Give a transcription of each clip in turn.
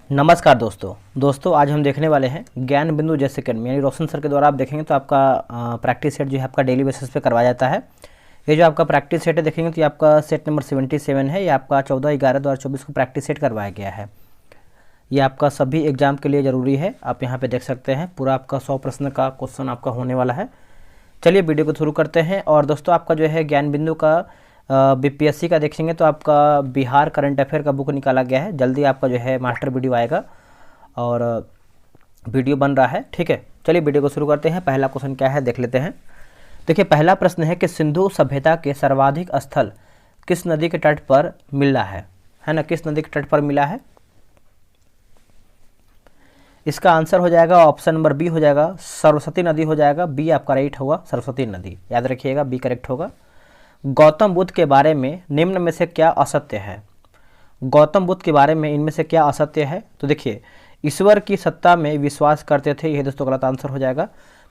नमस्कार दोस्तों आज हम देखने वाले हैं ज्ञान बिंदु जैसे अकेडमी यानी रोशन सर के द्वारा आप देखेंगे तो आपका प्रैक्टिस सेट जो है आपका डेली बेसिस पे करवाया जाता है। ये जो आपका प्रैक्टिस सेट है देखेंगे तो ये आपका सेट नंबर 77 है। ये आपका 14/11/2024 को प्रैक्टिस सेट करवाया गया है। ये आपका सभी एग्जाम के लिए ज़रूरी है। आप यहाँ पे देख सकते हैं पूरा आपका 100 प्रश्न का क्वेश्चन आपका होने वाला है। चलिए वीडियो को शुरू करते हैं। और दोस्तों आपका जो है ज्ञान बिंदु का बीपीएससी का देखेंगे तो आपका बिहार करंट अफेयर का बुक निकाला गया है। जल्दी आपका जो है मास्टर वीडियो आएगा और वीडियो बन रहा है, ठीक है। चलिए वीडियो को शुरू करते हैं। पहला क्वेश्चन क्या है देख लेते हैं। देखिए पहला प्रश्न है कि सिंधु सभ्यता के सर्वाधिक स्थल किस नदी के तट पर मिला है ना, किस नदी के तट पर मिला है। इसका आंसर हो जाएगा ऑप्शन नंबर बी हो जाएगा, सरस्वती नदी हो जाएगा। बी आपका राइट होगा, सरस्वती नदी, याद रखिएगा बी करेक्ट होगा। गौतम बुद्ध के बारे में निम्न में से क्या असत्य है। गौतम बुद्ध के बारे में इनमें से क्या असत्य है। तो देखिए ईश्वर की सत्ता में विश्वास करते थे, यह दोस्तों गलत आंसर हो जाएगा।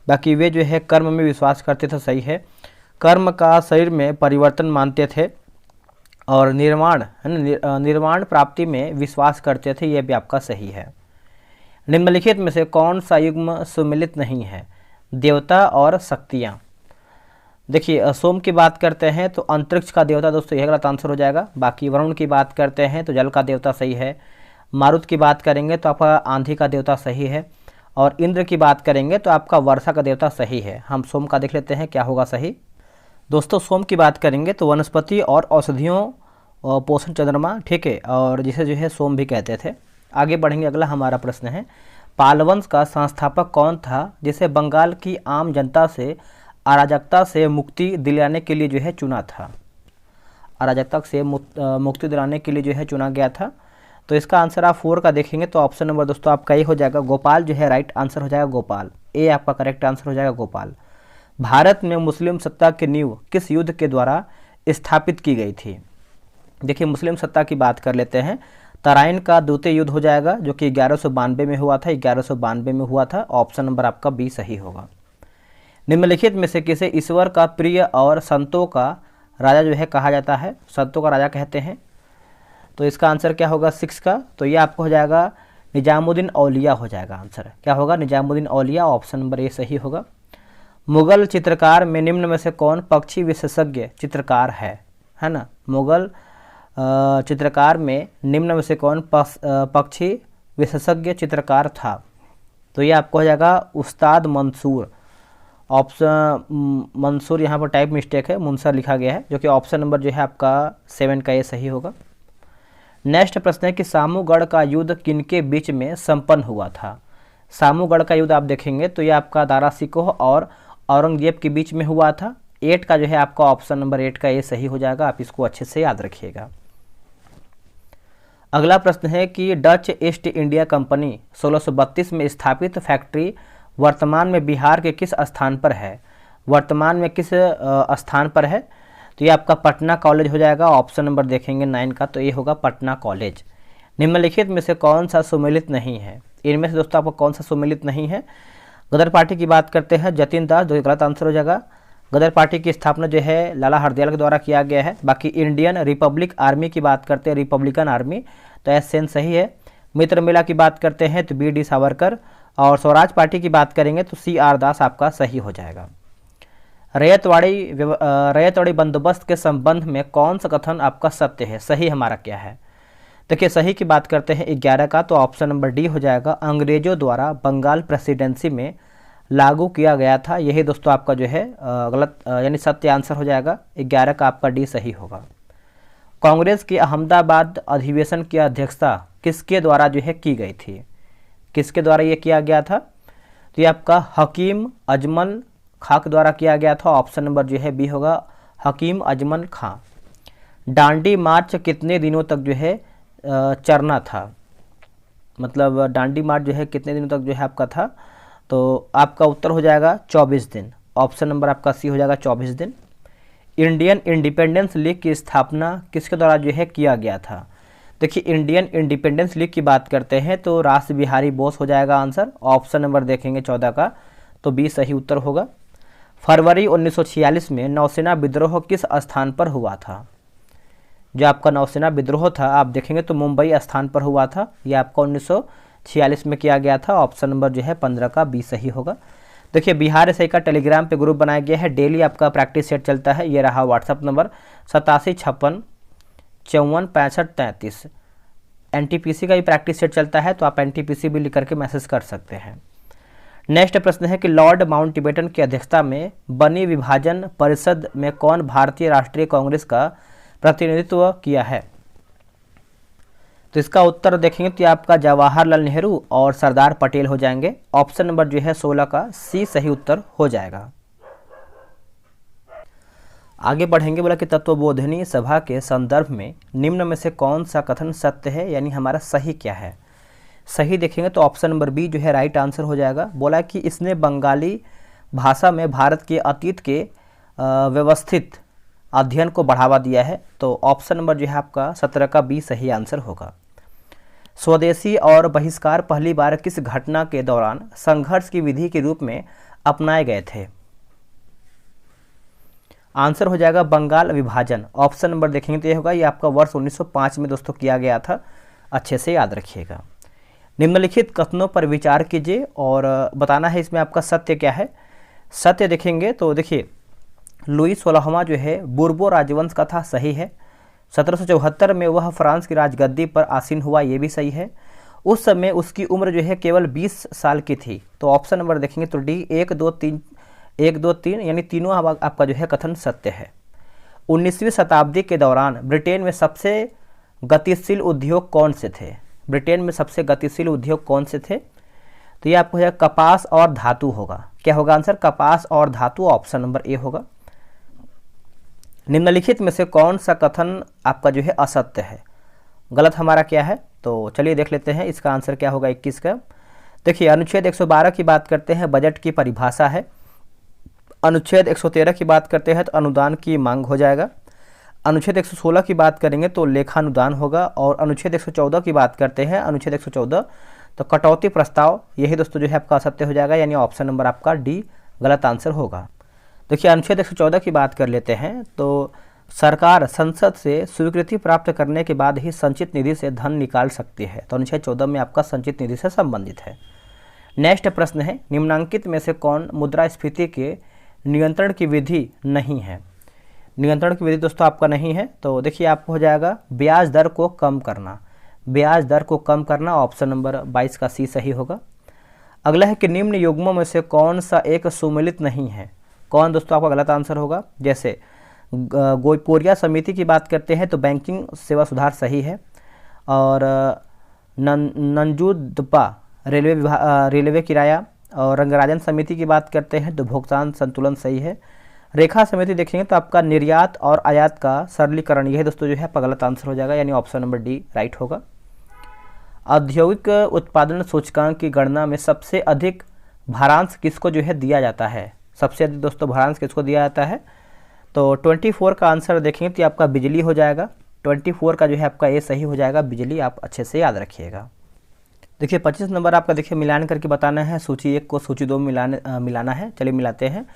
बाकी वे जो है कर्म में विश्वास करते थे, सही है। कर्म का शरीर में परिवर्तन मानते थे और निर्वाण प्राप्ति में विश्वास करते थे, यह भी आपका सही है। निम्नलिखित में से कौन सा युग्म सुमिलित नहीं है। देवता और शक्तियाँ। देखिए सोम की बात करते हैं तो अंतरिक्ष का देवता दोस्तों यह गलत आंसर हो जाएगा। बाकी वरुण की बात करते हैं तो जल का देवता सही है। मारुत की बात करेंगे तो आपका आंधी का देवता सही है। और इंद्र की बात करेंगे तो आपका वर्षा का देवता सही है। हम सोम का देख लेते हैं क्या होगा सही। दोस्तों सोम की बात करेंगे तो वनस्पति और औषधियों पोषण चंद्रमा, ठीक है, और जिसे जो है सोम भी कहते थे। आगे बढ़ेंगे, अगला हमारा प्रश्न है पालवंश का संस्थापक कौन था जिसे बंगाल की आम जनता से अराजकता से मुक्ति दिलाने के लिए जो है चुना था। अराजकता से मुक्ति दिलाने के लिए जो है चुना गया था। तो इसका आंसर आप 4 का देखेंगे तो ऑप्शन नंबर दोस्तों आपका ये हो जाएगा गोपाल, जो है राइट आंसर हो जाएगा गोपाल। ए आपका करेक्ट आंसर हो जाएगा गोपाल। भारत में मुस्लिम सत्ता की नींव किस युद्ध के द्वारा स्थापित की गई थी। देखिए मुस्लिम सत्ता की बात कर लेते हैं। तराइन का द्वितीय युद्ध हो जाएगा जो कि 1192 में हुआ था। 1192 में हुआ था। ऑप्शन नंबर आपका बी सही होगा। निम्नलिखित में से किसे ईश्वर का प्रिय और संतों का राजा जो है कहा जाता है। संतों का राजा कहते हैं। तो इसका आंसर क्या होगा 6 का। तो ये आपको हो जाएगा निजामुद्दीन औलिया हो जाएगा। आंसर क्या होगा निजामुद्दीन औलिया। ऑप्शन नंबर ए सही होगा। मुगल चित्रकार में निम्न में से कौन पक्षी विशेषज्ञ चित्रकार है ना। मुगल चित्रकार में निम्न में से कौन पक्षी विशेषज्ञ चित्रकार था। तो ये आपको हो जाएगा उस्ताद मंसूर। ऑप्शन मंसूर यहाँ पर टाइप मिस्टेक है, मुंसर लिखा गया है, जो कि ऑप्शन नंबर जो है आपका 7 का ये सही होगा। नेक्स्ट प्रश्न है कि सामूगढ़ का युद्ध किनके बीच में संपन्न हुआ था। सामूगढ़ का युद्ध आप देखेंगे तो ये आपका दारा सिकोह और औरंगजेब के बीच में हुआ था। 8 का जो है आपका ऑप्शन नंबर 8 का ये सही हो जाएगा। आप इसको अच्छे से याद रखिएगा। अगला प्रश्न है कि डच ईस्ट इंडिया कंपनी 1632 में स्थापित फैक्ट्री वर्तमान में बिहार के किस स्थान पर है। वर्तमान में किस स्थान पर है। तो ये आपका पटना कॉलेज हो जाएगा। ऑप्शन नंबर देखेंगे 9 का, तो ये होगा पटना कॉलेज। निम्नलिखित में से कौन सा सुमेलित नहीं है। इनमें से दोस्तों आपको कौन सा सुमेलित नहीं है। गदर पार्टी की बात करते हैं जतिन दास, जो गलत आंसर हो जाएगा। गदर पार्टी की स्थापना जो है लाला हरदयाल के द्वारा किया गया है। बाकी इंडियन रिपब्लिक आर्मी की बात करते हैं, रिपब्लिकन आर्मी, तो एस सही है। मित्र मेला की बात करते हैं तो बी.डी. सावरकर। और स्वराज पार्टी की बात करेंगे तो C.R. दास आपका सही हो जाएगा। रैयतवाड़ी बंदोबस्त के संबंध में कौन सा कथन आपका सत्य है। सही हमारा क्या है। देखिए सही की बात करते हैं 11 का, तो ऑप्शन नंबर डी हो जाएगा अंग्रेजों द्वारा बंगाल प्रेसिडेंसी में लागू किया गया था। यही दोस्तों आपका जो है गलत यानी सत्य आंसर हो जाएगा। 11 का आपका डी सही होगा। कांग्रेस की अहमदाबाद अधिवेशन की अध्यक्षता किसके द्वारा जो है की गई थी। किसके द्वारा ये किया गया था। तो ये आपका हकीम अजमल खां के द्वारा किया गया था। ऑप्शन नंबर जो है बी होगा हकीम अजमल खां। डांडी मार्च कितने दिनों तक जो है चलना था। मतलब डांडी मार्च जो है कितने दिनों तक जो है आपका था। तो आपका उत्तर हो जाएगा 24 दिन। ऑप्शन नंबर आपका सी हो जाएगा 24 दिन। इंडियन इंडिपेंडेंस लीग की स्थापना किसके द्वारा जो है किया गया था। देखिए इंडियन इंडिपेंडेंस लीग की बात करते हैं तो रास बिहारी बोस हो जाएगा आंसर। ऑप्शन नंबर देखेंगे 14 का, तो बी सही उत्तर होगा। फरवरी 1946 में नौसेना विद्रोह किस स्थान पर हुआ था। जो आपका नौसेना विद्रोह था आप देखेंगे तो मुंबई स्थान पर हुआ था, ये आपका 1946 में किया गया था। ऑप्शन नंबर जो है 15 का बी सही होगा। देखिए बिहार एसआई का टेलीग्राम पे ग्रुप बनाया गया है, डेली आपका प्रैक्टिस सेट चलता है। ये रहा व्हाट्सअप नंबर 8756546533। एनटीपीसी का भी प्रैक्टिस सेट चलता है, तो आप एनटीपीसी भी लिख करके मैसेज कर सकते हैं। नेक्स्ट प्रश्न है कि लॉर्ड माउंटबेटन की अध्यक्षता में बनी विभाजन परिषद में कौन भारतीय राष्ट्रीय कांग्रेस का प्रतिनिधित्व किया है? तो इसका उत्तर देखेंगे तो आपका जवाहरलाल नेहरू और सरदार पटेल हो जाएंगे। ऑप्शन नंबर जो है 16 का सी सही उत्तर हो जाएगा। आगे बढ़ेंगे, बोला कि तत्वबोधिनी सभा के संदर्भ में निम्न में से कौन सा कथन सत्य है, यानी हमारा सही क्या है? सही देखेंगे तो ऑप्शन नंबर बी जो है राइट आंसर हो जाएगा। बोला कि इसने बंगाली भाषा में भारत के अतीत के व्यवस्थित अध्ययन को बढ़ावा दिया है, तो ऑप्शन नंबर जो है आपका 17 का बी सही आंसर होगा। स्वदेशी और बहिष्कार पहली बार किस घटना के दौरान संघर्ष की विधि के रूप में अपनाए गए थे? आंसर हो जाएगा बंगाल विभाजन। ऑप्शन नंबर देखेंगे तो ये होगा, ये आपका वर्ष 1905 में दोस्तों किया गया था, अच्छे से याद रखिएगा। निम्नलिखित कथनों पर विचार कीजिए और बताना है इसमें आपका सत्य क्या है। सत्य देखेंगे तो देखिए लुई 16वां जो है बुर्बो राजवंश का था, सही है। 1774 में वह फ्रांस की राजगद्दी पर आसीन हुआ, ये भी सही है। उस समय उसकी उम्र जो है केवल 20 साल की थी, तो ऑप्शन नंबर देखेंगे तो डी 1 2 3 यानी तीनों आपका जो है कथन सत्य है। 19वीं शताब्दी के दौरान ब्रिटेन में सबसे गतिशील उद्योग कौन से थे? ब्रिटेन में सबसे गतिशील उद्योग कौन से थे? तो ये आपको है कपास और धातु होगा। क्या होगा आंसर? कपास और धातु, ऑप्शन नंबर ए होगा। निम्नलिखित में से कौन सा कथन आपका जो है असत्य है? गलत हमारा क्या है? तो चलिए देख लेते हैं इसका आंसर क्या होगा 21 का। देखिए अनुच्छेद 112 की बात करते हैं, बजट की परिभाषा है। अनुच्छेद 113 की बात करते हैं तो अनुदान की मांग हो जाएगा। अनुच्छेद 116 की बात करेंगे तो लेखानुदान होगा। और अनुच्छेद 114 की बात करते हैं, अनुच्छेद 114 तो कटौती प्रस्ताव, यही दोस्तों जो है आपका असत्य हो जाएगा, यानी ऑप्शन नंबर आपका डी गलत आंसर होगा। देखिए अनुच्छेद 114 की बात कर लेते हैं तो सरकार संसद से स्वीकृति प्राप्त करने के बाद ही संचित निधि से धन निकाल सकती है, तो अनुच्छेद 14 में आपका संचित निधि से संबंधित है। नेक्स्ट प्रश्न है निम्नांकित में से कौन मुद्रास्फीति के नियंत्रण की विधि नहीं है? नियंत्रण की विधि दोस्तों आपका नहीं है, तो देखिए आपको हो जाएगा ब्याज दर को कम करना। ब्याज दर को कम करना, ऑप्शन नंबर 22 का सी सही होगा। अगला है कि निम्न युग्मों में से कौन सा एक सुमेलित नहीं है? कौन दोस्तों आपका गलत आंसर होगा? जैसे गोयपोरिया समिति की बात करते हैं तो बैंकिंग सेवा सुधार सही है। और नंजूदपा रेलवे किराया और रंगराजन समिति की बात करते हैं तो भुगतान संतुलन सही है। रेखा समिति देखेंगे तो आपका निर्यात और आयात का सरलीकरण, यह दोस्तों जो है आपका गलत आंसर हो जाएगा, यानी ऑप्शन नंबर डी राइट होगा। औद्योगिक उत्पादन सूचकांक की गणना में सबसे अधिक भारांश किसको जो है दिया जाता है? सबसे अधिक दोस्तों भारांश किसको दिया जाता है? तो 24 का आंसर देखेंगे तो आपका बिजली हो जाएगा। 24 का जो है आपका ए सही हो जाएगा, बिजली आप अच्छे से याद रखिएगा। देखिए 25 नंबर आपका देखिए मिलान करके बताना है, सूची 1 को सूची 2 में मिलाना है। चलिए मिलाते हैं।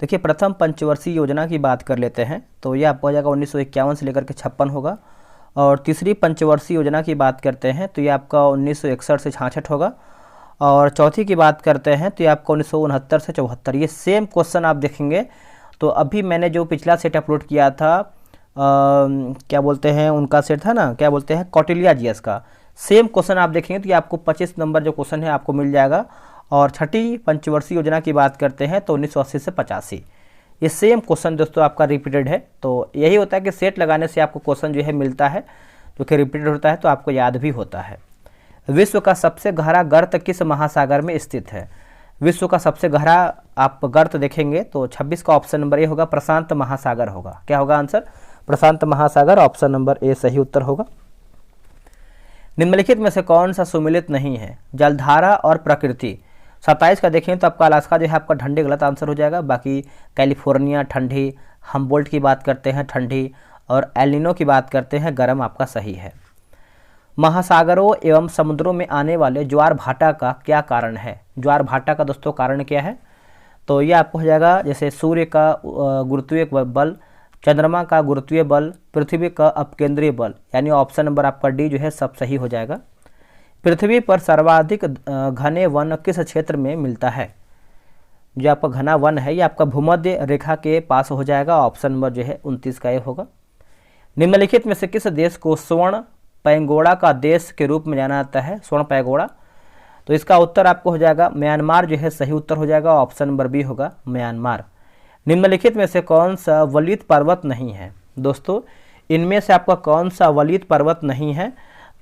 देखिए प्रथम पंचवर्षीय योजना की बात कर लेते हैं तो ये आपको हो जाएगा 1951 से लेकर के 56 होगा। और तीसरी पंचवर्षीय योजना की बात करते हैं तो ये आपका 1961 से 66 होगा। और चौथी की बात करते हैं तो ये आपका 1969 से 74। ये सेम क्वेश्चन आप देखेंगे तो अभी मैंने जो पिछला सेट अपलोड किया था क्या बोलते हैं उनका सेट था ना, क्या बोलते हैं कौटिल्य जीएस का, सेम क्वेश्चन आप देखेंगे तो ये आपको 25 नंबर जो क्वेश्चन है आपको मिल जाएगा। और छठी पंचवर्षीय योजना की बात करते हैं तो 1980 से 85, ये सेम क्वेश्चन दोस्तों आपका रिपीटेड है। तो यही होता है कि सेट लगाने से आपको क्वेश्चन जो है मिलता है, जो कि रिपीटेड होता है तो आपको याद भी होता है। विश्व का सबसे गहरा गर्त किस महासागर में स्थित है? विश्व का सबसे गहरा आप गर्त देखेंगे तो 26 का ऑप्शन नंबर ए होगा, प्रशांत महासागर होगा। क्या होगा आंसर? प्रशांत महासागर, ऑप्शन नंबर ए सही उत्तर होगा। निम्नलिखित में से कौन सा सुमेलित नहीं है? जलधारा और प्रकृति। 27 का देखें तो आपका अलास्का जो है आपका ठंडी गलत आंसर हो जाएगा। बाकी कैलिफोर्निया ठंडी, हम्बोल्ट की बात करते हैं ठंडी, और एलिनो की बात करते हैं गर्म, आपका सही है। महासागरों एवं समुद्रों में आने वाले ज्वार भाटा का क्या कारण है? ज्वार भाटा का दोस्तों कारण क्या है? तो ये आपको हो जाएगा जैसे सूर्य का गुरुत्वीय बल, चंद्रमा का गुरुत्वीय बल, पृथ्वी का अपकेंद्रीय बल, यानी ऑप्शन नंबर आपका डी जो है सब सही हो जाएगा। पृथ्वी पर सर्वाधिक घने वन किस क्षेत्र में मिलता है? जो आपका घना वन है ये आपका भूमध्य रेखा के पास हो जाएगा, ऑप्शन नंबर जो है 29 का ये होगा। निम्नलिखित में से किस देश को स्वर्ण पैगोडा का देश के रूप में जाना जाता है? स्वर्ण पैगोडा, तो इसका उत्तर आपको हो जाएगा म्यांमार जो है सही उत्तर हो जाएगा, ऑप्शन नंबर बी होगा म्यांमार। निम्नलिखित में से कौन सा वलित पर्वत नहीं है? दोस्तों इनमें से आपका कौन सा वलित पर्वत नहीं है?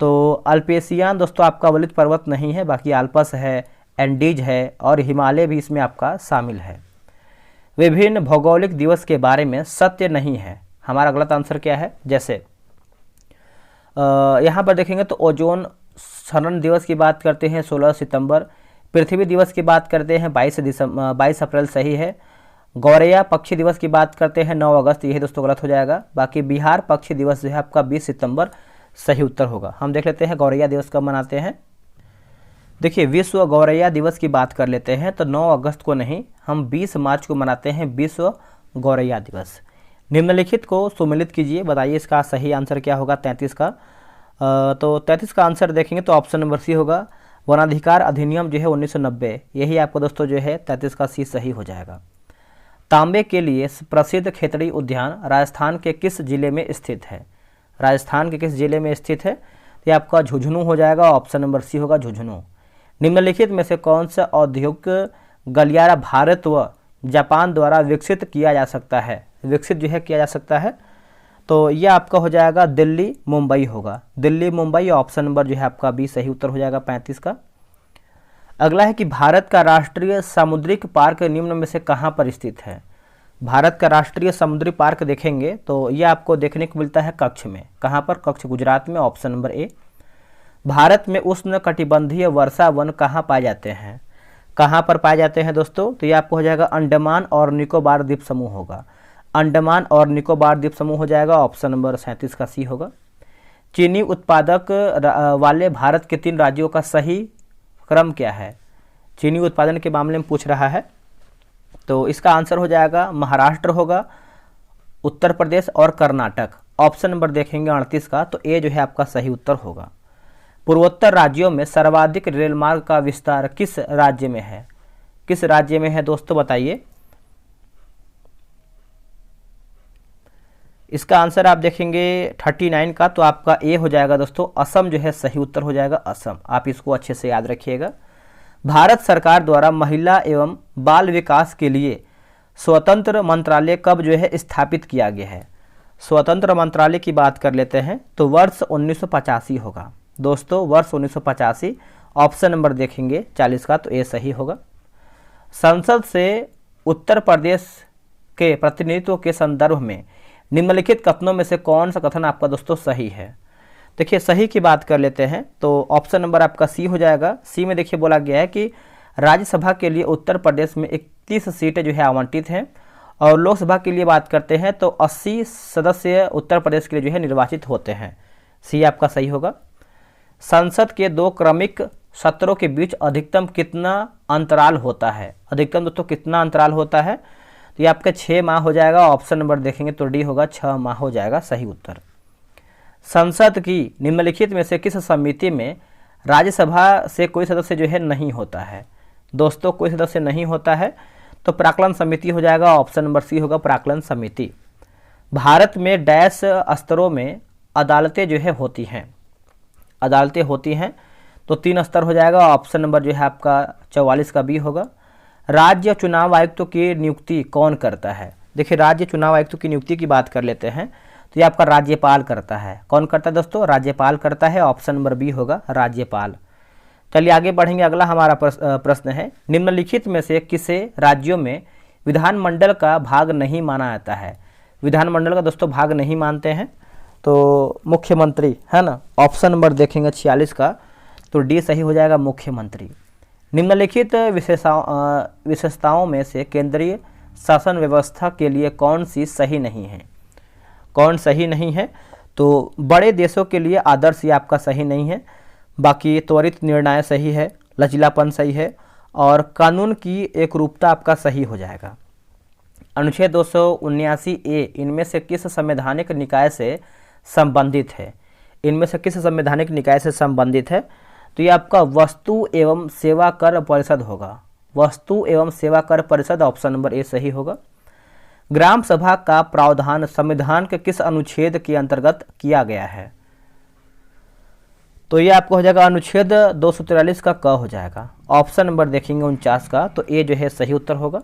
तो अल्पेशियन दोस्तों आपका वलित पर्वत नहीं है, बाकी आल्पस है, एंडीज है और हिमालय भी इसमें आपका शामिल है। विभिन्न भौगोलिक दिवस के बारे में सत्य नहीं है, हमारा गलत आंसर क्या है? जैसे यहाँ पर देखेंगे तो ओजोन क्षरण दिवस की बात करते हैं 16 सितंबर, पृथ्वी दिवस की बात करते हैं 22 अप्रैल सही है। गौरैया पक्षी दिवस की बात करते हैं 9 अगस्त, यही दोस्तों गलत हो जाएगा। बाकी बिहार पक्षी दिवस जो है आपका 20 सितंबर सही उत्तर होगा। हम देख लेते हैं गौरैया दिवस कब मनाते हैं। देखिए विश्व गौरैया दिवस की बात कर लेते हैं तो 9 अगस्त को नहीं, हम 20 मार्च को मनाते हैं विश्व गौरैया दिवस। निम्नलिखित को सुमेलित कीजिए, बताइए इसका सही आंसर क्या होगा 33 का। तो 33 का आंसर देखेंगे तो ऑप्शन नंबर सी होगा, वनाधिकार अधिनियम जो है 1990, यही आपको दोस्तों जो है 33 का सी सही हो जाएगा। तांबे के लिए प्रसिद्ध खेतड़ी उद्यान राजस्थान के किस जिले में स्थित है? राजस्थान के किस जिले में स्थित है? ये आपका झुंझुनू हो जाएगा, ऑप्शन नंबर सी होगा झुंझुनू। निम्नलिखित में से कौन सा औद्योगिक गलियारा भारत व जापान द्वारा विकसित किया जा सकता है? विकसित जो है किया जा सकता है, तो यह आपका हो जाएगा दिल्ली मुंबई होगा, दिल्ली मुंबई, ऑप्शन नंबर जो है आपका बी सही उत्तर हो जाएगा 35 का। अगला है कि भारत का राष्ट्रीय सामुद्रिक पार्क निम्न में से कहाँ पर स्थित है? भारत का राष्ट्रीय समुद्री पार्क देखेंगे तो यह आपको देखने को मिलता है कच्छ में। कहाँ पर? कच्छ गुजरात में, ऑप्शन नंबर ए। भारत में उष्ण कटिबंधीय वर्षा वन कहाँ पाए जाते हैं? कहाँ पर पाए जाते हैं दोस्तों? तो ये आपको हो जाएगा अंडमान और निकोबार द्वीप समूह होगा, अंडमान और निकोबार द्वीप समूह हो जाएगा, ऑप्शन नंबर 37 का सी होगा। चीनी उत्पादक वाले भारत के 3 राज्यों का सही क्रम क्या है? चीनी उत्पादन के मामले में पूछ रहा है, तो इसका आंसर हो जाएगा महाराष्ट्र होगा, उत्तर प्रदेश और कर्नाटक। ऑप्शन नंबर देखेंगे 38 का, तो ए जो है आपका सही उत्तर होगा। पूर्वोत्तर राज्यों में सर्वाधिक रेल मार्ग का विस्तार किस राज्य में है? किस राज्य में है दोस्तों बताइए। इसका आंसर आप देखेंगे 39 का, तो आपका ए हो जाएगा दोस्तों, असम जो है सही उत्तर हो जाएगा, असम। आप इसको अच्छे से याद रखिएगा। भारत सरकार द्वारा महिला एवं बाल विकास के लिए स्वतंत्र मंत्रालय कब जो है स्थापित किया गया है? स्वतंत्र मंत्रालय की बात कर लेते हैं तो वर्ष 1985 होगा दोस्तों, वर्ष 1985, ऑप्शन नंबर देखेंगे 40 का, तो ए सही होगा। संसद से उत्तर प्रदेश के प्रतिनिधित्व के संदर्भ में निम्नलिखित कथनों में से कौन सा कथन आपका दोस्तों सही है? देखिए सही की बात कर लेते हैं तो ऑप्शन नंबर आपका सी हो जाएगा। सी में देखिए बोला गया है कि राज्यसभा के लिए उत्तर प्रदेश में 31 सीटें जो है आवंटित हैं और लोकसभा के लिए बात करते हैं तो 80 सदस्य उत्तर प्रदेश के लिए जो है निर्वाचित होते हैं। सी आपका सही होगा। संसद के 2 क्रमिक सत्रों के बीच अधिकतम कितना अंतराल होता है? अधिकतम दोस्तों कितना अंतराल होता है? तो ये आपका 6 माह हो जाएगा, ऑप्शन नंबर देखेंगे तो डी होगा, 6 माह हो जाएगा सही उत्तर। संसद की निम्नलिखित में से किस समिति में राज्यसभा से कोई सदस्य जो है नहीं होता है? दोस्तों कोई सदस्य नहीं होता है तो प्राक्कलन समिति हो जाएगा, ऑप्शन नंबर सी होगा, प्राक्कलन समिति। भारत में डैश स्तरों में अदालतें जो है होती हैं, अदालतें होती हैं तो 3 स्तर हो जाएगा, ऑप्शन नंबर जो है आपका 44 का बी होगा। राज्य चुनाव आयुक्तों की नियुक्ति कौन करता है? देखिए राज्य चुनाव आयुक्तों की नियुक्ति की बात कर लेते हैं तो ये आपका राज्यपाल करता है। कौन करता है दोस्तों? राज्यपाल करता है, ऑप्शन नंबर बी होगा, राज्यपाल। चलिए आगे बढ़ेंगे। अगला हमारा प्रश्न है, निम्नलिखित में से किसे राज्यों में विधानमंडल का भाग नहीं माना जाता है? विधानमंडल का दोस्तों भाग नहीं मानते हैं तो मुख्यमंत्री है ना, ऑप्शन नंबर देखेंगे 46 का, तो डी सही हो जाएगा, मुख्यमंत्री। निम्नलिखित विशेषताओं में से केंद्रीय शासन व्यवस्था के लिए कौन सी सही नहीं है? कौन सही नहीं है? तो बड़े देशों के लिए आदर्श ये आपका सही नहीं है, बाकी त्वरित निर्णय सही है, लचीलापन सही है और कानून की एकरूपता आपका सही हो जाएगा। अनुच्छेद 279A इनमें से किस संवैधानिक निकाय से संबंधित है? इनमें से किस संवैधानिक निकाय से संबंधित है? तो ये आपका वस्तु एवं सेवा कर परिषद होगा। वस्तु एवं सेवा कर परिषद, ऑप्शन नंबर ए सही होगा। ग्राम सभा का प्रावधान संविधान के किस अनुच्छेद के अंतर्गत किया गया है? तो ये आपको हो जाएगा अनुच्छेद 243 का क हो जाएगा। ऑप्शन नंबर देखेंगे 49 का, तो ए जो है सही उत्तर होगा।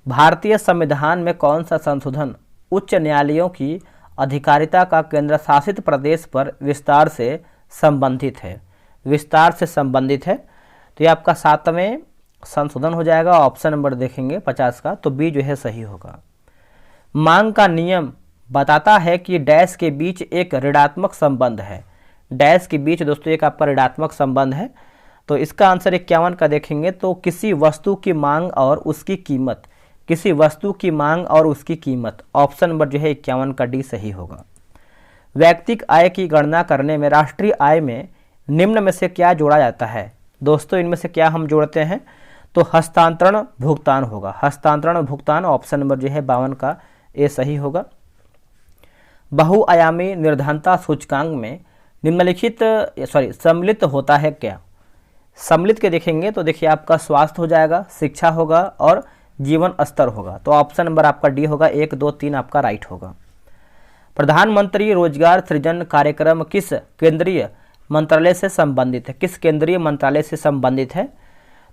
भारतीय संविधान में कौन सा संशोधन उच्च न्यायालयों की अधिकारिता का केंद्र शासित प्रदेश पर विस्तार से संबंधित है? विस्तार से संबंधित है, तो ये आपका 7वें संशोधन हो जाएगा। ऑप्शन नंबर देखेंगे 50 का, तो बी जो है सही होगा। मांग का नियम बताता है कि डैश के बीच एक ऋणात्मक संबंध है। डैश के बीच दोस्तों एक आपका ऋणात्मक संबंध है, तो इसका आंसर 51 का देखेंगे तो किसी वस्तु की मांग और उसकी कीमत। किसी वस्तु की मांग और उसकी कीमत, ऑप्शन नंबर जो है 51 का डी सही होगा। व्यक्तिगत आय की गणना करने में राष्ट्रीय आय में निम्न में से क्या जोड़ा जाता है? दोस्तों इनमें से क्या हम जोड़ते हैं? तो हस्तांतरण भुगतान होगा। हस्तांतरण भुगतान, ऑप्शन नंबर जो है 52 का ए सही होगा। बहुआयामी निर्धनता सूचकांक में निम्नलिखित सम्मिलित होता है क्या? सम्मिलित के देखेंगे तो देखिए आपका स्वास्थ्य हो जाएगा, शिक्षा होगा और जीवन स्तर होगा। तो ऑप्शन नंबर आपका डी होगा, 1, 2, 3 आपका राइट होगा। प्रधानमंत्री रोजगार सृजन कार्यक्रम किस केंद्रीय मंत्रालय से संबंधित है? किस केंद्रीय मंत्रालय से संबंधित है?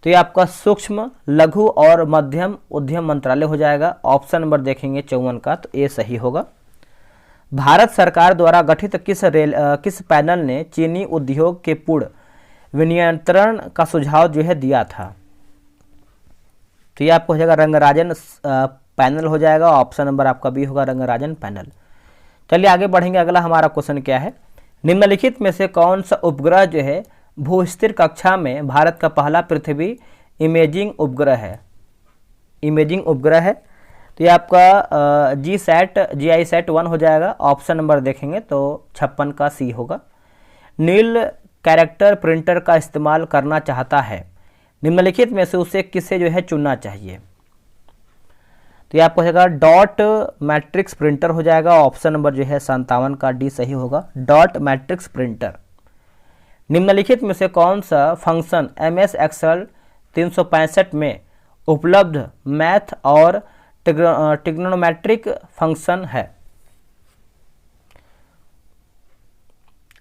तो ये आपका सूक्ष्म लघु और मध्यम उद्यम मंत्रालय हो जाएगा। ऑप्शन नंबर देखेंगे 54 का, तो ए सही होगा। भारत सरकार द्वारा गठित किस पैनल ने चीनी उद्योग के पूर्ण विनियंत्रण का सुझाव जो है दिया था? तो ये आपको हो जाएगा रंगराजन पैनल हो जाएगा। ऑप्शन नंबर आपका बी होगा, रंगराजन पैनल। चलिए आगे बढ़ेंगे। अगला हमारा क्वेश्चन क्या है? निम्नलिखित में से कौन सा उपग्रह जो है भूस्थिर कक्षा में भारत का पहला पृथ्वी इमेजिंग उपग्रह है? इमेजिंग उपग्रह है, तो ये आपका GI-SAT 1 हो जाएगा। ऑप्शन नंबर देखेंगे तो 56 का सी होगा। नील कैरेक्टर प्रिंटर का इस्तेमाल करना चाहता है, निम्नलिखित में से उसे किसे जो है चुनना चाहिए? तो ये आपको हो जाएगा डॉट मैट्रिक्स प्रिंटर हो जाएगा। ऑप्शन नंबर जो है 57 का डी सही होगा, डॉट मैट्रिक्स प्रिंटर। निम्नलिखित में से कौन सा फंक्शन MS एक्सेल 365 में उपलब्ध मैथ और ट्रिग्नोमेट्रिक फंक्शन है?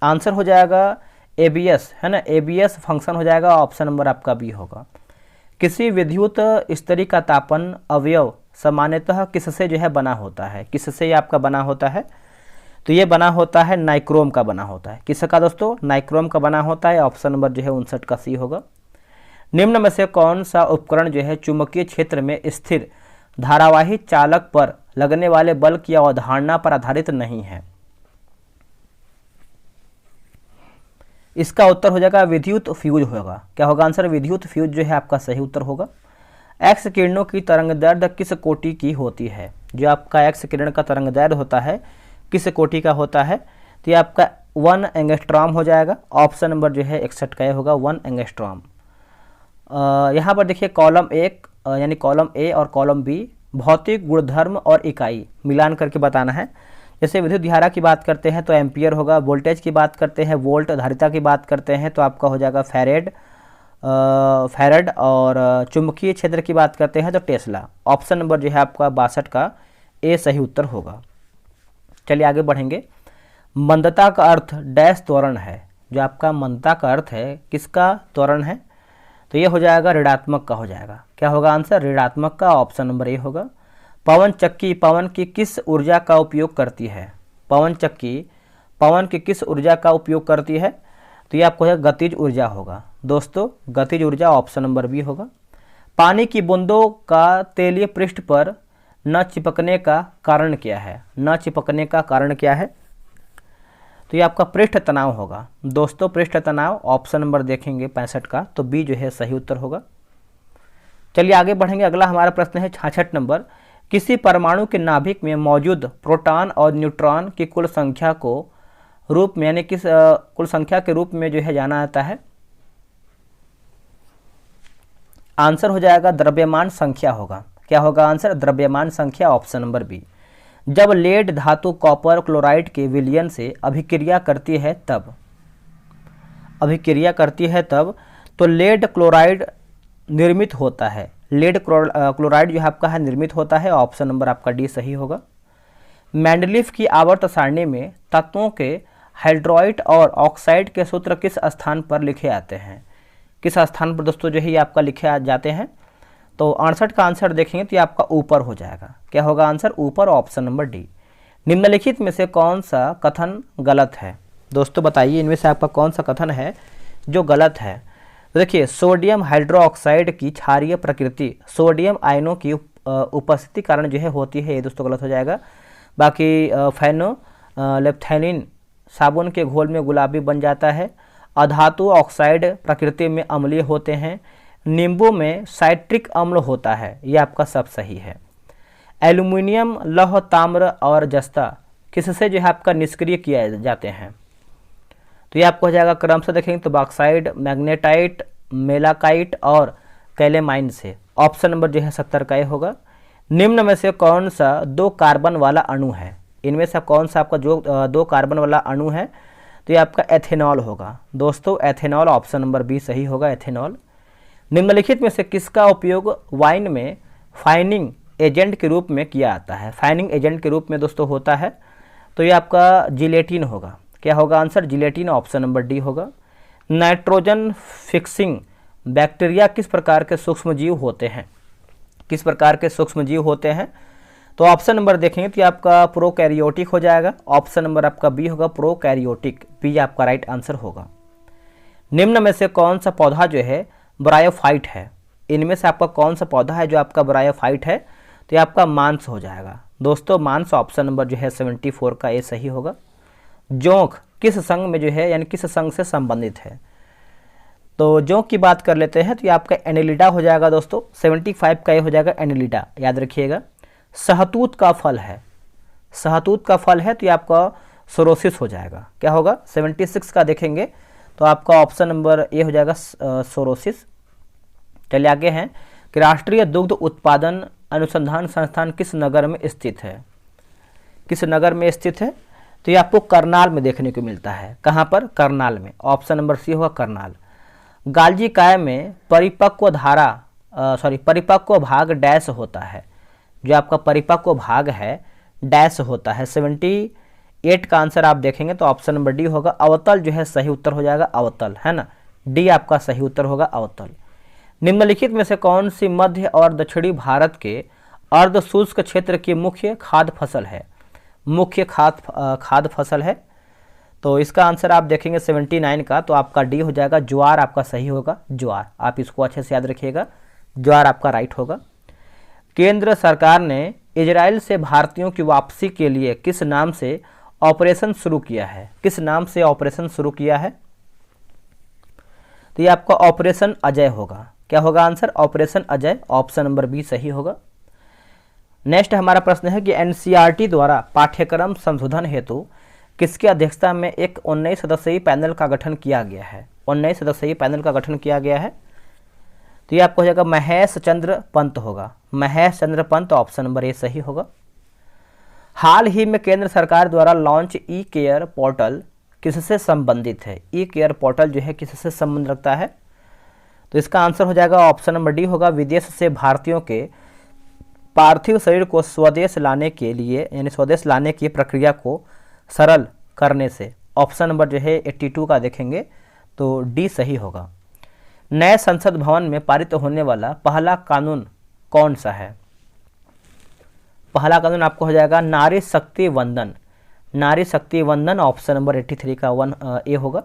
आंसर हो जाएगा ABS, है ना, ABS फंक्शन हो जाएगा। ऑप्शन नंबर आपका बी होगा। किसी विद्युत स्त्री का तापन अवयव सामान्यतः किससे जो है बना होता है? किससे ये आपका बना होता है? तो ये बना होता है नाइक्रोम का बना होता है। किसका दोस्तों? नाइक्रोम का बना होता है। ऑप्शन नंबर जो है 59 का सी होगा। निम्न में से कौन सा उपकरण जो है चुंबकीय क्षेत्र में स्थिर धारावाही चालक पर लगने वाले बल की अवधारणा पर आधारित नहीं है? इसका उत्तर हो जाएगा विद्युत फ्यूज होगा। क्या होगा आंसर? विद्युत फ्यूज जो है आपका सही उत्तर होगा। एक्स किरणों की तरंगदैर्ध्य किस कोटि की होती है? जो आपका एक्स किरण का तरंगदैर्ध्य होता है किस कोटि का होता है? तो ये आपका 1 एंगस्ट्रॉम हो जाएगा। ऑप्शन नंबर जो है 61 का होगा, 1 एंगस्ट्रॉम। यहाँ पर देखिए कॉलम 1 यानी कॉलम ए और कॉलम बी भौतिक गुणधर्म और इकाई मिलान करके बताना है। जैसे विद्युत धारा की बात करते हैं तो एम्पियर होगा, वोल्टेज की बात करते हैं वोल्ट, धारिता की बात करते हैं तो आपका हो जाएगा फैरेड और चुंबकीय क्षेत्र की बात करते हैं तो टेस्ला। ऑप्शन नंबर जो है आपका 62 का ए सही उत्तर होगा। चलिए आगे बढ़ेंगे। मंदता का अर्थ डैश त्वरण है। जो आपका मंदता का अर्थ है किसका त्वरण है? तो ये हो जाएगा ऋणात्मक का हो जाएगा। क्या होगा आंसर? ऋणात्मक का। ऑप्शन नंबर ए होगा। पवन चक्की पवन की किस ऊर्जा का उपयोग करती है? पवन चक्की पवन की किस ऊर्जा का उपयोग करती है? तो ये आपको है गतिज ऊर्जा होगा दोस्तों, गतिज ऊर्जा। ऑप्शन नंबर बी होगा। पानी की बूंदों का तेलीय पृष्ठ पर न चिपकने का कारण क्या है? न चिपकने का कारण क्या है? तो ये आपका पृष्ठ तनाव होगा दोस्तों, पृष्ठ तनाव। ऑप्शन नंबर देखेंगे 65 का, तो बी जो है सही उत्तर होगा। चलिए आगे बढ़ेंगे। अगला हमारा प्रश्न है 66 नंबर। किसी परमाणु के नाभिक में मौजूद प्रोटॉन और न्यूट्रॉन की कुल संख्या को रूप में यानी किस कुल संख्या के रूप में जो है जाना जाता है? आंसर हो जाएगा द्रव्यमान संख्या होगा। क्या होगा आंसर? द्रव्यमान संख्या, ऑप्शन नंबर बी। जब लेड धातु कॉपर क्लोराइड के विलयन से अभिक्रिया करती है तब, अभिक्रिया करती है तब, तो लेड क्लोराइड निर्मित होता है। लेड क्लोराइड जो आपका है निर्मित होता है, ऑप्शन नंबर आपका डी सही होगा। मेंडलीफ की आवर्त सारणी में तत्वों के हाइड्रोइड और ऑक्साइड के सूत्र किस स्थान पर लिखे आते हैं? किस स्थान पर दोस्तों जो है ये आपका लिखे जाते हैं? तो 68 का आंसर देखेंगे तो ये आपका ऊपर हो जाएगा। क्या होगा आंसर? ऊपर, ऑप्शन नंबर डी। निम्नलिखित में से कौन सा कथन गलत है? दोस्तों बताइए इनमें से आपका कौन सा कथन है जो गलत है? तो देखिए, सोडियम हाइड्रोक्साइड की क्षारीय प्रकृति सोडियम आयनों की उपस्थिति कारण जो है होती है, ये दोस्तों गलत हो जाएगा। बाकी फेनोलेप्थेनिन साबुन के घोल में गुलाबी बन जाता है। अधातु ऑक्साइड प्रकृति में अम्लीय होते हैं। नींबू में साइट्रिक अम्ल होता है, ये आपका सब सही है। एल्यूमिनियम, लौह, ताम्र और जस्ता किससे जो है आपका निष्क्रिय किया जाते हैं? तो ये आपको हो जाएगा क्रम से देखेंगे तो बॉक्साइड, मैग्नेटाइट, मेलाकाइट और कैलेमाइन से। ऑप्शन नंबर जो है 70 का ये होगा। निम्न में से कौन सा 2 कार्बन वाला अणु है? इनमें से कौन सा आपका जो 2 कार्बन वाला अणु है? तो ये आपका एथेनॉल होगा। दोस्तों एथेनॉल, ऑप्शन नंबर बी सही होगा, एथेनॉल। निम्नलिखित में से किसका उपयोग वाइन में फाइनिंग एजेंट के रूप में किया जाता है? फाइनिंग एजेंट के रूप में दोस्तों होता है, तो ये आपका जिलेटिन होगा। क्या होगा answer? Gelatin, option number D होगा। नाइट्रोजन फिक्सिंग बैक्टीरिया किस प्रकार के सूक्ष्मजीव होते हैं? किस प्रकार के सूक्ष्मजीव होते हैं? तो ऑप्शन नंबर देखेंगे तो आपका प्रोकैरियोटिक हो जाएगा। ऑप्शन नंबर आपका बी होगा, प्रोकैरियोटिक, बी आपका राइट आंसर होगा। निम्न में से कौन सा पौधा जो है ब्रायोफाइट है? इनमें से आपका कौन सा पौधा है जो आपका ब्रायोफाइट है? तो ये आपका मांस हो जाएगा। दोस्तों मांस, ऑप्शन नंबर जो है 74 का ए सही होगा। जोंक किस संघ में जो है यानी किस संघ से संबंधित है? तो जोंक की बात कर लेते हैं तो ये आपका एनेलिडा हो जाएगा दोस्तों। 75 का ये हो जाएगा एनेलिडा, याद रखिएगा। सहतूत का फल है, सहतूत का फल है तो ये आपका सोरोसिस हो जाएगा। क्या होगा? 76 का देखेंगे तो आपका ऑप्शन नंबर ए हो जाएगा सोरोसिस। चलिए आगे हैं कि राष्ट्रीय दुग्ध उत्पादन अनुसंधान संस्थान किस नगर में स्थित है? किस नगर में स्थित है? तो ये आपको करनाल में देखने को मिलता है। कहाँ पर? करनाल में, ऑप्शन नंबर सी होगा, करनाल। गाल्जी काय में परिपक्व परिपक्व भाग डैश होता है। जो आपका परिपक्व भाग है डैश होता है। 78 का आंसर आप देखेंगे तो ऑप्शन नंबर डी होगा। अवतल जो है सही उत्तर हो जाएगा, अवतल, है ना, डी आपका सही उत्तर होगा, अवतल। निम्नलिखित में से कौन सी मध्य और दक्षिणी भारत के अर्ध शुष्क क्षेत्र की मुख्य खाद्य फसल है? मुख्य खाद्य फसल है, तो इसका आंसर आप देखेंगे 79 का तो आपका डी हो जाएगा, ज्वार आपका सही होगा, ज्वार। आप इसको अच्छे से याद रखिएगा, ज्वार आपका राइट होगा। केंद्र सरकार ने इजराइल से भारतीयों की वापसी के लिए किस नाम से ऑपरेशन शुरू किया है? किस नाम से ऑपरेशन शुरू किया है? तो ये आपका ऑपरेशन अजय होगा। क्या होगा answer? Operation Ajay, option number B सही होगा। नेक्स्ट हमारा प्रश्न है कि एनसीईआरटी द्वारा पाठ्यक्रम संशोधन हेतु किसकी अध्यक्षता में एक 19 सदस्यीय पैनल का गठन किया गया है? 19 सदस्यीय पैनल का गठन किया गया है, तो ये आपको हो जाएगा महेश चंद्र पंत होगा, Mahesh Chandra Pant, option number A सही होगा। हाल ही में केंद्र सरकार द्वारा लॉन्च ई केयर पोर्टल किससे संबंधित है? ई केयर पोर्टल जो है किससे संबंध रखता है? तो इसका आंसर हो जाएगा ऑप्शन नंबर डी होगा, विदेश से भारतीयों के पार्थिव शरीर को स्वदेश लाने के लिए यानी स्वदेश लाने की प्रक्रिया को सरल करने से। ऑप्शन नंबर जो है 82 का देखेंगे तो डी सही होगा। नए संसद भवन में पारित होने वाला पहला कानून कौन सा है? पहला कानून आपको हो जाएगा नारी शक्ति वंदन, नारी शक्ति वंदन, ऑप्शन नंबर 83 का 1 ए होगा।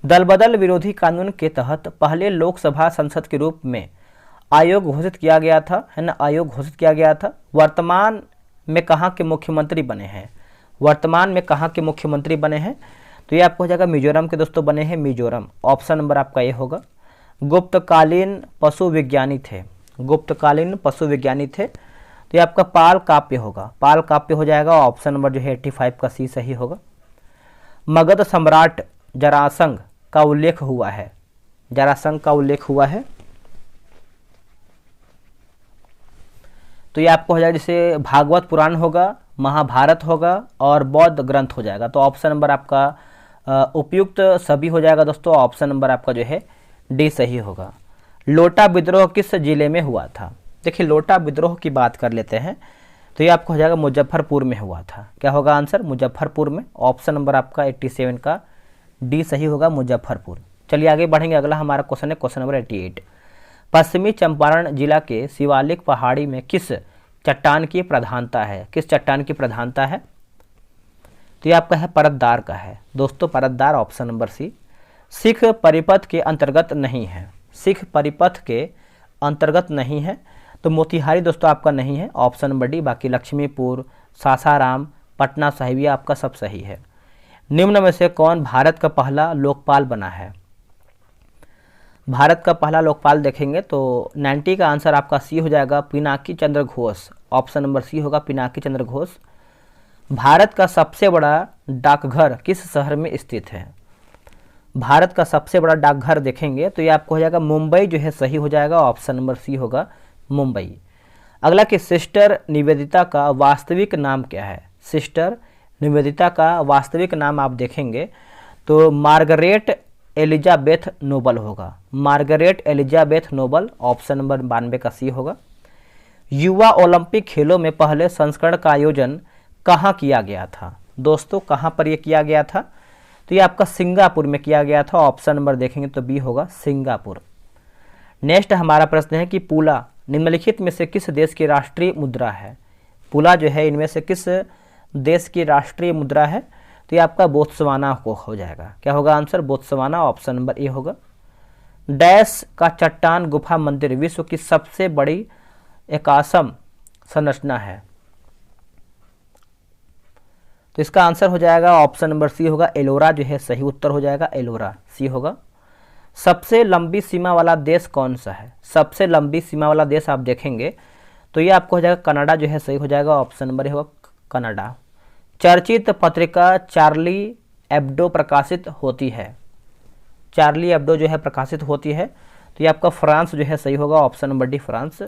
दल बदल विरोधी कानून के तहत पहले लोकसभा संसद के रूप में आयोग घोषित किया गया था, है ना, आयोग घोषित किया गया था। वर्तमान में कहाँ के मुख्यमंत्री बने हैं? वर्तमान में कहाँ के मुख्यमंत्री बने हैं? तो ये आपको हो जाएगा मिजोरम के दोस्तों बने हैं, मिजोरम, ऑप्शन नंबर आपका ये होगा। गुप्तकालीन पशु विज्ञानी थे, गुप्तकालीन पशु विज्ञानी थे, तो ये आपका पाल काव्य होगा, पाल काव्य हो जाएगा, ऑप्शन नंबर जो है 85 का सी सही होगा। मगध सम्राट जरासंध का उल्लेख हुआ है, जरासंध का उल्लेख हुआ है। तो ये आपको हो जाएगा जैसे भागवत पुराण होगा, महाभारत होगा और बौद्ध ग्रंथ हो जाएगा। तो ऑप्शन नंबर आपका उपयुक्त सभी हो जाएगा दोस्तों। ऑप्शन नंबर आपका जो है डी सही होगा। लोटा विद्रोह किस जिले में हुआ था? देखिए लोटा विद्रोह की बात कर लेते हैं तो ये आपको हो जाएगा मुजफ्फरपुर में हुआ था। क्या होगा आंसर? मुजफ्फरपुर में। ऑप्शन नंबर आपका 87 का डी सही होगा, मुजफ्फरपुर। चलिए आगे बढ़ेंगे। अगला हमारा क्वेश्चन है क्वेश्चन नंबर 88। पश्चिमी चंपारण जिला के शिवालिक पहाड़ी में किस चट्टान की प्रधानता है? किस चट्टान की प्रधानता है? तो ये आपका है परतदार का है दोस्तों, परतदार। Option number C. सिख परिपथ के अंतर्गत नहीं है, सिख परिपथ के अंतर्गत नहीं है तो मोतिहारी दोस्तों आपका नहीं है। Option number D. बाकी लक्ष्मीपुर, सासाराम, पटना साहिब ये आपका सब सही है। निम्न में से कौन भारत का पहला लोकपाल बना है? भारत का पहला लोकपाल देखेंगे तो 90 का आंसर आपका सी हो जाएगा, Pinaki Chandra Ghosh. Option number C होगा, पिनाकी चंद्र घोष। भारत का सबसे बड़ा डाकघर किस शहर में स्थित है? भारत का सबसे बड़ा डाकघर देखेंगे तो ये आपको हो जाएगा मुंबई जो है सही हो जाएगा। ऑप्शन नंबर सी होगा, मुंबई। अगला कि सिस्टर निवेदिता का वास्तविक नाम क्या है? सिस्टर निवेदिता का वास्तविक नाम आप देखेंगे तो मार्गरेट एलिजाबेथ नोबल होगा, Margaret Elizabeth Noble. Option number 92 का सी होगा। युवा ओलंपिक खेलों में पहले संस्करण का आयोजन कहाँ किया गया था? दोस्तों कहाँ पर यह किया गया था? तो ये आपका सिंगापुर में किया गया था। ऑप्शन नंबर देखेंगे तो बी होगा, सिंगापुर। नेक्स्ट हमारा प्रश्न है कि पूला निम्नलिखित में से किस देश की राष्ट्रीय मुद्रा है? पूला जो है इनमें से किस देश की राष्ट्रीय मुद्रा है? तो ये आपका बोत्सवाना को हो जाएगा। क्या होगा answer? Botswana. Option number A होगा। डैश का चट्टान गुफा मंदिर विश्व की सबसे बड़ी एकाश्म संरचना है? तो इसका आंसर हो जाएगा ऑप्शन नंबर सी होगा, एलोरा जो है सही उत्तर हो जाएगा, एलोरा सी होगा। सबसे लंबी सीमा वाला देश कौन सा है? सबसे लंबी सीमा वाला देश आप देखेंगे तो ये आपको हो जाएगा कनाडा जो है सही हो जाएगा। ऑप्शन नंबर ए होगा, कनाडा। चर्चित पत्रिका चार्ली एब्डो प्रकाशित होती है? चार्ली एब्डो जो है प्रकाशित होती है तो ये आपका फ्रांस जो है सही होगा। Option number D, France.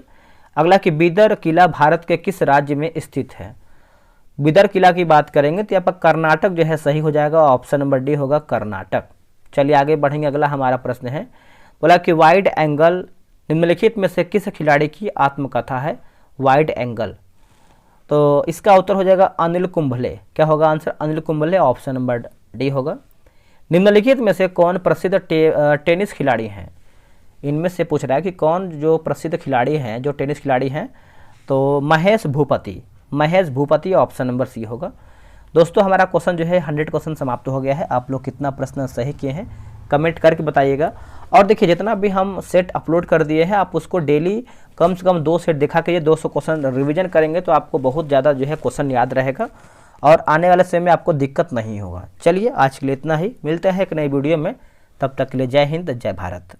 अगला कि बीदर किला भारत के किस राज्य में स्थित है? बीदर किला की बात करेंगे तो आपका कर्नाटक जो है सही हो जाएगा। ऑप्शन नंबर डी होगा, कर्नाटक। चलिए आगे बढ़ेंगे। अगला हमारा प्रश्न है, बोला कि वाइड एंगल निम्नलिखित में से किस खिलाड़ी की आत्मकथा है? वाइड एंगल, तो इसका उत्तर हो जाएगा अनिल कुंबले। क्या होगा answer? Anil Kumble. Option number D होगा। निम्नलिखित में से कौन प्रसिद्ध टेनिस खिलाड़ी हैं? इनमें से पूछ रहा है कि कौन जो प्रसिद्ध खिलाड़ी हैं, जो टेनिस खिलाड़ी हैं। तो Mahesh Bhupathi, Mahesh Bhupathi. Option number C होगा। दोस्तों हमारा क्वेश्चन जो है 100 क्वेश्चन समाप्त हो गया है। आप लोग कितना प्रश्न सही किए हैं कमेंट करके बताइएगा। और देखिए जितना भी हम सेट अपलोड कर दिए हैं आप उसको डेली कम से कम 2 सेट दिखा के ये 200 क्वेश्चन रिवीजन करेंगे तो आपको बहुत ज़्यादा जो है क्वेश्चन याद रहेगा और आने वाले समय में आपको दिक्कत नहीं होगा। चलिए आज के लिए इतना ही, मिलते हैं एक नई वीडियो में, तब तक के लिए जय हिंद, जय भारत।